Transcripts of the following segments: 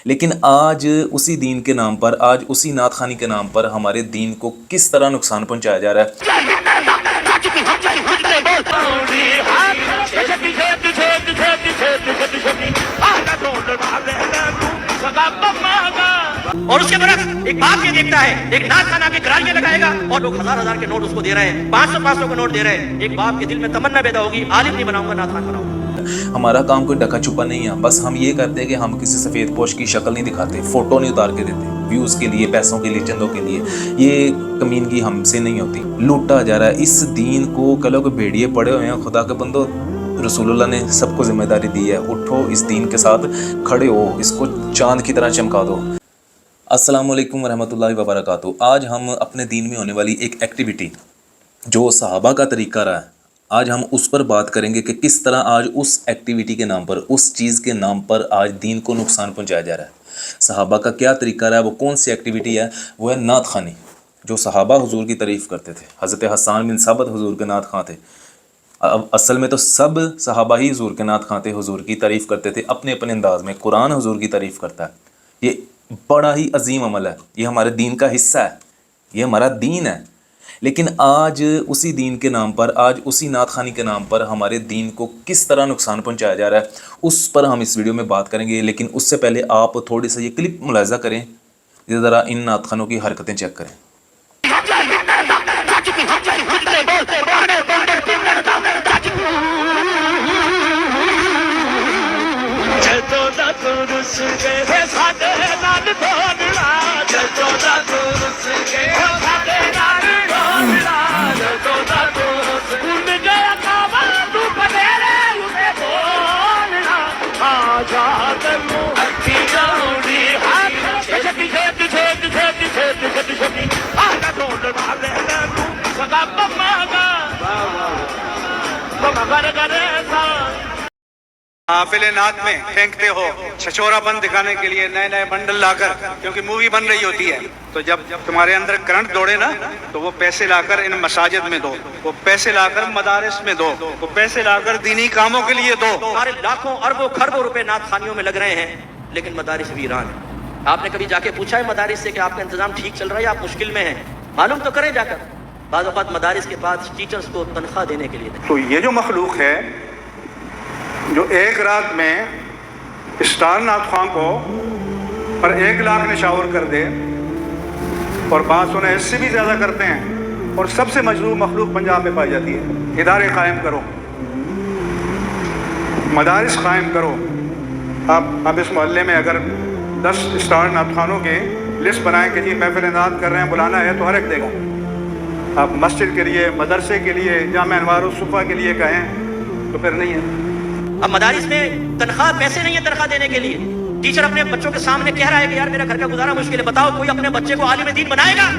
لیکن آج اسی دین کے نام پر، آج اسی نعت خوانی کے نام پر ہمارے دین کو کس طرح نقصان پہنچایا جا رہا ہے۔ اور اس کے برعکس ایک باپ یہ دیکھتا ہے ایک نعت خان آ کے گرانیاں لگائے گا اور لوگ ہزار ہزار کے نوٹ اس کو دے رہے ہیں، 500 کے نوٹ دے رہے ہیں۔ ایک باپ کے دل میں تمنا پیدا ہوگی، عالم نہیں بناؤں گا، نعت خان بناؤں گا۔ ہمارا کام کوئی ڈکا چھپا نہیں ہے، بس ہم یہ کرتے ہیں کہ ہم کسی سفید پوش کی شکل نہیں دکھاتے، فوٹو نہیں اتار کے دیتے ویوز کے لیے، پیسوں کے لیے، چندوں کے لیے۔ یہ کمینگی ہم سے نہیں ہوتی، لوٹا جا رہا ہے اس دین کو۔ کلوں کے بھیڑیے پڑے ہوئے ہیں، خدا کے بندو، رسول اللہ نے سب کو ذمہ داری دی ہے، اٹھو اس دین کے ساتھ کھڑے ہو، اس کو چاند کی طرح چمکا دو۔ السلام علیکم ورحمۃ اللہ وبرکاتہ۔ آج ہم اپنے دین میں ہونے والی ایک ایکٹیویٹی جو صحابہ کا طریقہ رہا ہے، آج ہم اس پر بات کریں گے کہ کس طرح آج اس ایکٹیویٹی کے نام پر، اس چیز کے نام پر آج دین کو نقصان پہنچایا جا رہا ہے۔ صحابہ کا کیا طریقہ رہا ہے، وہ کون سی ایکٹیویٹی ہے؟ وہ ہے نعت خوانی، جو صحابہ حضور کی تعریف کرتے تھے۔ حضرت حسان بن ثابت حضور کے نعت خواں تھے۔ اصل میں تو سب صحابہ ہی حضور کے نعت خواں تھے، حضور کی تعریف کرتے تھے اپنے اپنے انداز میں۔ قرآن حضور کی تعریف کرتا ہے، یہ بڑا ہی عظیم عمل ہے، یہ ہمارے دین کا حصہ ہے، یہ ہمارا دین ہے۔ لیکن آج اسی دین کے نام پر، آج اسی نعت خوانی کے نام پر ہمارے دین کو کس طرح نقصان پہنچایا جا رہا ہے، اس پر ہم اس ویڈیو میں بات کریں گے۔ لیکن اس سے پہلے آپ تھوڑی سا یہ کلپ ملاحظہ کریں، ذرا ان نعت خوانوں کی حرکتیں چیک کریں۔ حافظ نعت میں پھینکتے ہو چھچورا بند دکھانے کے لیے نئے نئے بنڈل لا کر، کیونکہ مووی بن رہی ہوتی ہے، تو جب تمہارے اندر کرنٹ دوڑے نا تو وہ پیسے لا کر ان مساجد میں دو، وہ پیسے لا کر مدارس میں دو، وہ پیسے لا کر دینی کاموں کے لیے دو۔ ہمارے لاکھوں اربوں خربوں روپے نعت خانیوں میں لگ رہے ہیں، لیکن مدارس ویران ہیں۔ آپ نے کبھی جا کے پوچھا ہے مدارس سے کہ آپ کا انتظام ٹھیک چل رہا ہے یا آپ مشکل میں ہیں؟ معلوم تو کریں جا کر۔ بعض اوقات مدارس کے پاس ٹیچرز کو تنخواہ دینے کے لیے تو یہ جو مخلوق ہے جو ایک رات میں اسٹار نعت خواں کو پر 1 لاکھ نشاور کر دے، اور بعض سنے اس سے بھی زیادہ کرتے ہیں، اور سب سے مجروح مخلوق پنجاب میں پائی جاتی ہے۔ ادارے قائم کرو، مدارس قائم کرو۔ آپ اس محلے میں اگر 10 اسٹار نعت خوانوں کے لسٹ بنائیں کہ جی محفل نعت کر رہے ہیں، بلانا ہے، تو ہر ایک دے گا۔ آپ مسجد کے لیے، مدرسے کے لیے، جامع انوار الصفا کے لیے کہیں تو پھر نہیں ہے۔ اب مدارس میں تنخواہ، پیسے نہیں ہے تنخواہ دینے کے لیے۔ ٹیچر اپنے بچوں کے سامنے کہہ رہا ہے کہ یار میرا گھر کا گزارا مشکل ہے، بتاؤ کوئی اپنے بچے کو عالم دین بنائے گا؟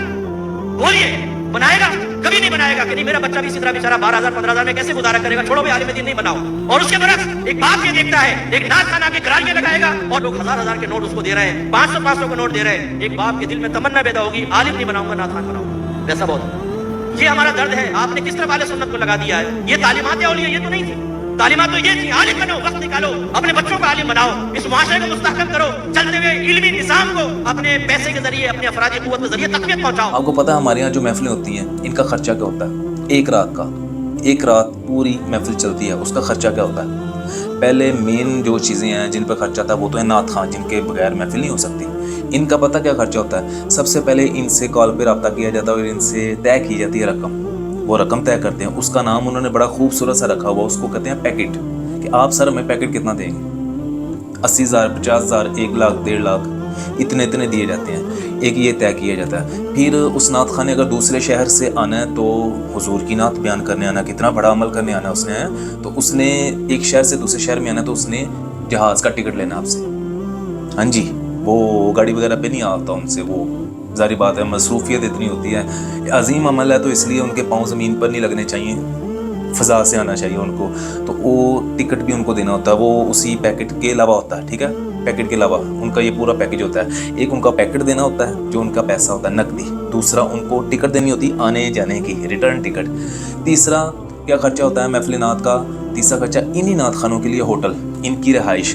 بولیے، بنائے گا؟ کبھی نہیں بنائے گا کہ نہیں میرا بچہ بھی اسی طرح بیچارہ 12,000 15,000 میں کیسے گزارا کرے گا، چھوڑو بھائی عالم دین نہیں بناؤ۔ اور اس کے برعکس ایک باپ یہ دیکھتا ہے ایک نعت خان آ کے گرانیاں لگائے گا اور لوگ ہزار ہزار کے نوٹ اس کو دے رہے ہیں، 500 کے نوٹ دے رہے ہیں۔ ایک باپ کے دل میں تمنا پیدا ہوگی، عالم نہیں بناؤں گا، نعت خان بناؤں گا۔ ویسا بہت، یہ ہمارا درد ہے۔ آپ نے کس طرح اہل سنت کو لگا دیا ہے۔ یہ تعلیمات اولیاء یہ تو نہیں تھی، تعلیمات تو یہ تھی عالم بنو، وقت نکالو، اپنے بچوں کو عالم بناؤ، اس معاشرے کو مستحکم کرو، چلتے ہوئے علمی نظام کو اپنے پیسے کے ذریعے، اپنے افرادی قوت کے ذریعے تقویت پہنچاؤ۔ آپ کو پتہ ہے ہمارے یہاں جو محفلیں ہوتی ہیں ان کا خرچہ کیا ہوتا ہے؟ ایک رات کا، ایک رات پوری محفل چلتی ہے، اس کا خرچہ کیا ہوتا ہے؟ پہلے مین جو چیزیں ہیں جن پہ خرچہ تھا وہ تو ہے نعت خواں، جن کے بغیر محفل نہیں ہو سکتی۔ ان کا پتہ کیا خرچہ ہوتا ہے؟ سب سے پہلے ان سے کال پہ رابطہ کیا جاتا ہے اور ان سے طے کی جاتی ہے رقم، وہ رقم طے کرتے ہیں۔ اس کا نام انہوں نے بڑا خوبصورت سا رکھا ہوا، اس کو کہتے ہیں پیکٹ، کہ آپ سر ہمیں پیکٹ کتنا دیں گے؟ 80,000 50,000 1 لاکھ 1.5 لاکھ اتنے دیے جاتے ہیں۔ ایک یہ طے کیا جاتا ہے۔ پھر اس نعت خان نے اگر دوسرے شہر سے آنا ہے تو حضور کی نعت بیان کرنے آنا، کتنا بڑا عمل کرنے آنا اس نے ہے، تو اس نے ایک شہر سے دوسرے شہر میں آنا تو اس نے جہاز کا ٹکٹ لینا آپ سے۔ ہاں جی، وہ گاڑی وغیرہ پہ نہیں آتا ان سے، وہ ظاہری بات ہے مصروفیت اتنی ہوتی ہے۔ عظیم عمل ہے تو اس لیے ان کے پاؤں زمین پر نہیں لگنے چاہیے، فضا سے آنا چاہیے ان کو، تو وہ ٹکٹ بھی ان کو دینا ہوتا ہے، وہ اسی پیکٹ کے علاوہ ہوتا ہے، ٹھیک ہے؟ پیکٹ کے علاوہ ان کا یہ پورا پیکج ہوتا ہے۔ ایک ان کا پیکٹ دینا ہوتا ہے جو ان کا پیسہ ہوتا ہے نقدی، دوسرا ان کو ٹکٹ دینی ہوتی ہے آنے جانے کی، ریٹرن ٹکٹ، تیسرا کیا خرچہ ہوتا ہے محفل نعت کا؟ تیسرا خرچہ انہی نعت خانوں کے لیے ہوٹل، ان کی رہائش،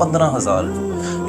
15,000।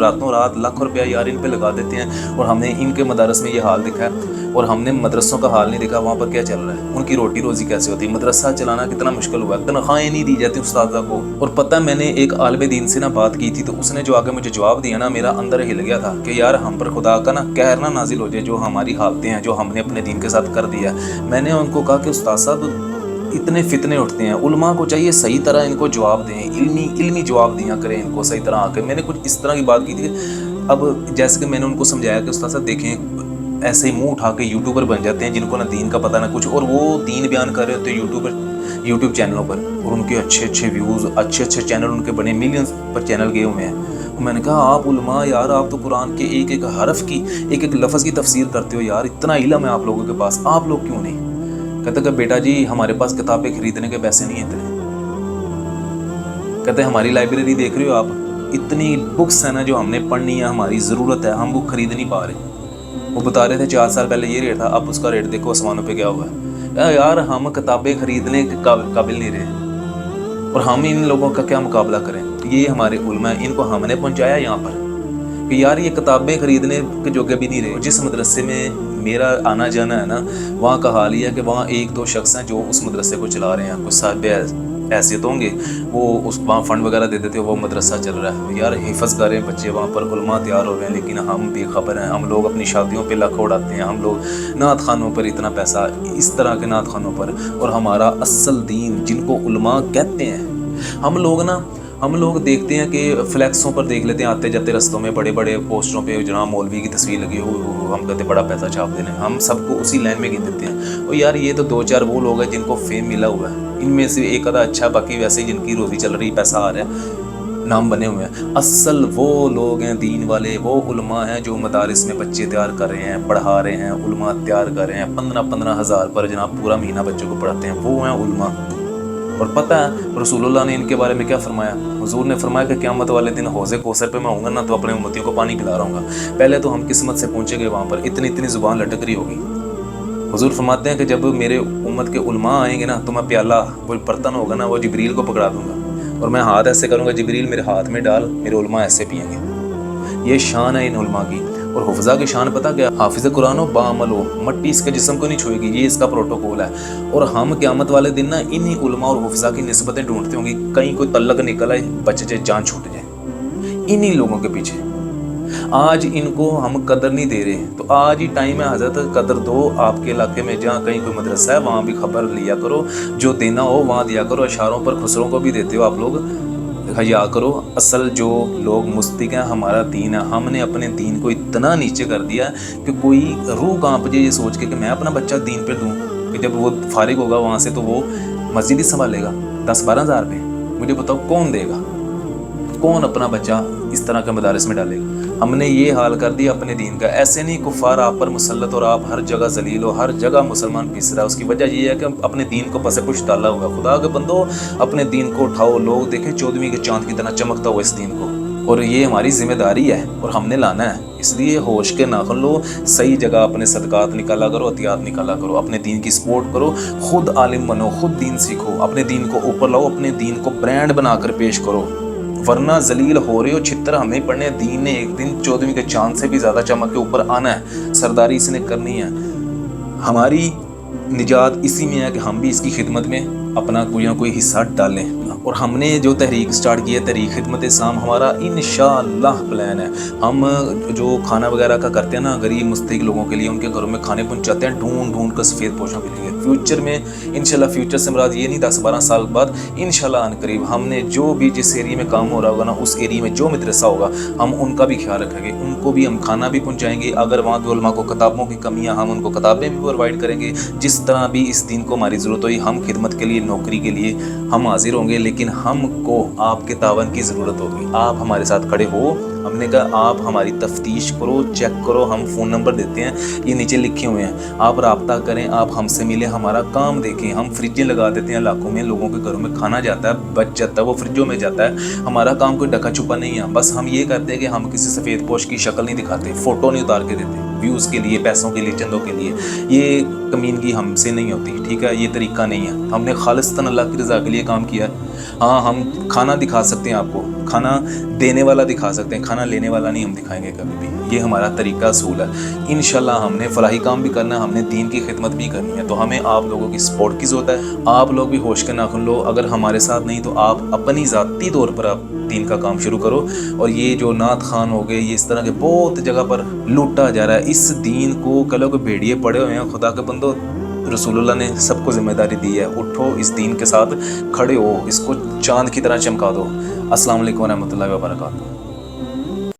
راتوں رات لاکھوں روپیہ یار ان پہ لگا دیتے ہیں اور ہمیں ان کے مدارس میں یہ حال دکھا ہے اور ہم نے مدرسوں کا حال نہیں دیکھا وہاں پر کیا چل رہا ہے, ان کی روٹی روزی کیسے ہوتی ہے, مدرسہ چلانا کتنا مشکل ہوا ہے, تنخواہیں نہیں دی جاتی استاذہ کو. اور پتہ میں نے ایک عالم دین سے بات کی تھی تو اس نے جو آگے مجھے جواب دیا نا, میرا اندر ہل گیا تھا کہ یار ہم پر خدا کا قہر نہ نازل ہو جائے جو ہماری حالتیں ہیں جو ہم نے اپنے دین کے ساتھ کر دیا. میں نے ان کو کہا کہ استاد صاحب اتنے فتنے اٹھتے ہیں, علماء کو چاہیے صحیح طرح ان کو جواب دیں, علمی جواب دیا کریں ان کو صحیح طرح آ کے. میں نے کچھ اس طرح کی بات کی تھی. اب جیسے کہ میں نے ان کو سمجھایا کہ استاد صاحب دیکھیں ایسے ہی منہ اٹھا کے یوٹیوبر بن جاتے ہیں جن کو نہ دین کا پتہ نہ کچھ, اور وہ دین بیان کر رہے ہوتے ہیں یوٹیوب چینلوں پر, اور ان کے اچھے ویوز, اچھے چینل ان کے بنے, ملینز پر چینل گئے ہوئے ہیں. میں نے کہا آپ علماء یار آپ تو قرآن کے ایک ایک حرف کی ایک ایک لفظ کی تفسیر کرتے ہو یار, اتنا علم ہے آپ لوگوں کے پاس, آپ لوگ کیوں نہیں؟ کہتے کہ بیٹا جی ہمارے پاس کتابیں خریدنے کے پیسے نہیں ہیں اتنے. کہتے ہماری لائبریری دیکھ رہے ہو آپ, اتنی بکس ہیں نا جو ہم نے پڑھنی ہے, ہماری ضرورت ہے, ہم وہ خرید نہیں پا رہے. وہ بتا رہے تھے 4 سال پہلے یہ ریٹ تھا, اب اس کا ریٹ دیکھو آسمانوں پہ کیا ہوا ہے. یار ہم کتابیں خریدنے کے قابل نہیں رہے اور ہم ان لوگوں کا کیا مقابلہ کریں. یہ ہمارے علماء ہیں, ان کو ہم نے پہنچایا یہاں پر کہ یار یہ کتابیں خریدنے کے جوگے بھی نہیں رہے. جس مدرسے میں میرا آنا جانا ہے نا, وہاں کا حال یہ ہے کہ وہاں 1-2 شخص ہیں جو اس مدرسے کو چلا رہے ہیں, کچھ صاحب حیثیت ہوں گے, وہ اس وہاں فنڈ وغیرہ دے دیتے, وہ مدرسہ چل رہا ہے. یار حفظ کر رہے ہیں بچے وہاں پر, علماء تیار ہو رہے ہیں, لیکن ہم بے خبر ہیں. ہم لوگ اپنی شادیوں پہ لاکھ اڑاتے ہیں, ہم لوگ نعت خانوں پر اتنا پیسہ, اس طرح کے نعت خانوں پر, اور ہمارا اصل دین جن کو علماء کہتے ہیں. ہم لوگ دیکھتے ہیں کہ فلیکسوں پر دیکھ لیتے ہیں آتے جاتے رستوں میں بڑے بڑے پوسٹروں پہ جناب مولوی کی تصویر لگی ہو, ہم کہتے بڑا پیسہ چھاپ دینے, ہم سب کو اسی لائن میں گن دیتے ہیں. اور یار یہ تو 2-4 وہ لوگ ہیں جن کو فیم ملا ہوا ہے, ان میں سے ایک آدھا اچھا, باقی ویسے جن کی روزی چل رہی, پیسہ آ رہا ہے, نام بنے ہوئے ہیں. اصل وہ لوگ ہیں دین والے, وہ علماء ہیں جو مدارس میں بچے تیار کر رہے ہیں, پڑھا رہے ہیں, علماء تیار کر رہے ہیں, 15 ہزار پر جناب پورا مہینہ بچوں کو پڑھاتے ہیں, وہ ہیں علماء. اور پتہ ہے رسول اللہ نے ان کے بارے میں کیا فرمایا؟ حضور نے فرمایا کہ قیامت والے دن حوض کوثر پہ میں ہوں گا نا تو اپنے امتیوں کو پانی پلا رہا ہوں گا. پہلے تو ہم قسمت سے پہنچے گے وہاں پر, اتنی زبان لٹک رہی ہوگی. حضور فرماتے ہیں کہ جب میرے امت کے علماء آئیں گے نا تو میں پیالہ, وہ برتن ہوگا نا, وہ جبریل کو پکڑا دوں گا اور میں ہاتھ ایسے کروں گا, جبریل میرے ہاتھ میں ڈال, میرے علماء ایسے پئیں گے. یہ شان ہے ان علماء کی. اور حفظہ کی شان پتہ کیا؟ حافظ قرآن ہو بعمل ہو, مٹی اس کے جسم کو نہیں چھوئے گی, یہ اس کا پروٹوکول ہے. اور ہم قیامت والے دن نا انہی علماء اور حفظہ کی نسبتیں ڈھونڈتے ہوں گی, کہیں کوئی تعلق نکل آئے, بچ جائے, جان چھوٹ جائے, انہی لوگوں کے پیچھے. آج ان کو ہم قدر نہیں دے رہے, تو آج ہی ٹائم ہے حضرت قدر دو. آپ کے علاقے میں جہاں کہیں کوئی مدرسہ ہے وہاں بھی خبر لیا کرو, جو دینا ہو وہاں دیا کرو. اشاروں پر خسروں کو بھی دیتے ہو آپ لوگ, حیا کرو. اصل جو لوگ مستق ہیں ہمارا دین ہے, ہم نے اپنے دین کو اتنا نیچے کر دیا کہ کوئی روح کانپ جائے یہ سوچ کے کہ میں اپنا بچہ دین پہ دوں, کہ جب وہ فارغ ہوگا وہاں سے تو وہ مسجد ہی سنبھالے گا 10-12 ہزار پہ. مجھے بتاؤ کون دے گا, کون اپنا بچہ اس طرح کے مدارس میں ڈالے گا؟ ہم نے یہ حال کر دیا اپنے دین کا. ایسے نہیں کفار آپ پر مسلط اور آپ ہر جگہ ذلیل ہو, ہر جگہ مسلمان پیس رہا ہے. اس کی وجہ یہ ہے کہ اپنے دین کو پس پش ڈالا ہوا. خدا کے بندو اپنے دین کو اٹھاؤ, لوگ دیکھیں 14ویں کے چاند کی طرح چمکتا ہوا اس دین کو. اور یہ ہماری ذمہ داری ہے اور ہم نے لانا ہے. اس لیے ہوش کے ناخن لو, صحیح جگہ اپنے صدقات نکالا کرو, عطیات نکالا کرو, اپنے دین کی سپورٹ کرو, خود عالم بنو, خود دین سیکھو, اپنے دین کو اوپر لاؤ, اپنے دین کو برانڈ بنا کر پیش کرو. ورنہ ذلیل ہو رہے ہو, چھتر ہمیں پڑھنے. دین نے ایک دن 14ویں کے چاند سے بھی زیادہ چمک کے اوپر آنا ہے, سرداری اس نے کرنی ہے. ہماری نجات اسی میں ہے کہ ہم بھی اس کی خدمت میں اپنا کوئی نہ کوئی حصہ ڈالیں. اور ہم نے جو تحریک سٹارٹ کی ہے, تحریک خدمت اسلام, ہمارا انشاءاللہ پلان ہے. ہم جو کھانا وغیرہ کا کرتے ہیں نا غریب مستحق لوگوں کے لیے, ان کے گھروں میں کھانے پہنچاتے ہیں ڈھونڈ کر سفید پوشوں کے لیے. فیوچر میں انشاءاللہ, فیوچر سے مراد یہ نہیں 10-12 سال بعد, انشاءاللہ ان قریب ہم نے جو بھی جس ایریے میں کام ہو رہا ہوگا نا, اس ایریے میں جو مدرسہ ہوگا ہم ان کا بھی خیال رکھیں گے, ان کو بھی ہم کھانا بھی پہنچائیں گے. اگر وہاں کے علماء کو کتابوں کی کمیاں, ہم ان کو کتابیں بھی پرووائڈ کریں گے. جس طرح بھی اس دین کو ہماری ضرورت ہوئی, ہم خدمت کے لیے, نوکری کے لیے ہم حاضر ہوں گے. لیکن ہم کو آپ کے تعاون کی ضرورت ہوگی, آپ ہمارے ساتھ کھڑے ہو. ہم نے کہا آپ ہماری تفتیش کرو, چیک کرو, ہم فون نمبر دیتے ہیں, یہ نیچے لکھے ہوئے ہیں, آپ رابطہ کریں, آپ ہم سے ملیں, ہمارا کام دیکھیں. ہم فریجیں لگا دیتے ہیں علاقوں میں, لوگوں کے گھروں میں کھانا جاتا ہے, بچ جاتا ہے, وہ فریجوں میں جاتا ہے. ہمارا کام کوئی ڈکا چھپا نہیں ہے. بس ہم یہ کرتے ہیں کہ ہم کسی سفید پوش کی شکل نہیں دکھاتے, فوٹو نہیں اتار کے دیتے ویوز کے لیے, پیسوں کے لیے, چندوں کے لیے. یہ کمینگی ہم سے نہیں ہوتی, ٹھیک ہے, یہ طریقہ نہیں ہے. ہم نے خالصتاً اللہ کی رضا کے لیے کام کیا ہے. ہاں ہم کھانا دکھا سکتے ہیں آپ کو, کھانا دینے والا دکھا سکتے ہیں, کھانا لینے والا نہیں ہم دکھائیں گے کبھی بھی. یہ ہمارا طریقہ اصول ہے. انشاءاللہ ہم نے فلاحی کام بھی کرنا ہے, ہم نے دین کی خدمت بھی کرنی ہے, تو ہمیں آپ لوگوں کی سپورٹ کی ضرورت ہے. آپ لوگ بھی ہوش کے ناخن لو, اگر ہمارے ساتھ نہیں تو آپ اپنی ذاتی طور پر آپ دین کا کام شروع کرو. اور یہ جو نعت خوان ہو گئے, یہ اس طرح کے بہت جگہ پر لوٹا جا رہا ہے اس دین کو. کلو کے بھیڑیے پڑے ہوئے ہیں, خدا کے بندو رسول اللہ نے سب کو ذمہ داری دی ہے, اٹھو اس دین کے ساتھ کھڑے ہو, اس کو چاند کی طرح چمکا دو. السلام علیکم ورحمۃ اللہ وبرکاتہ.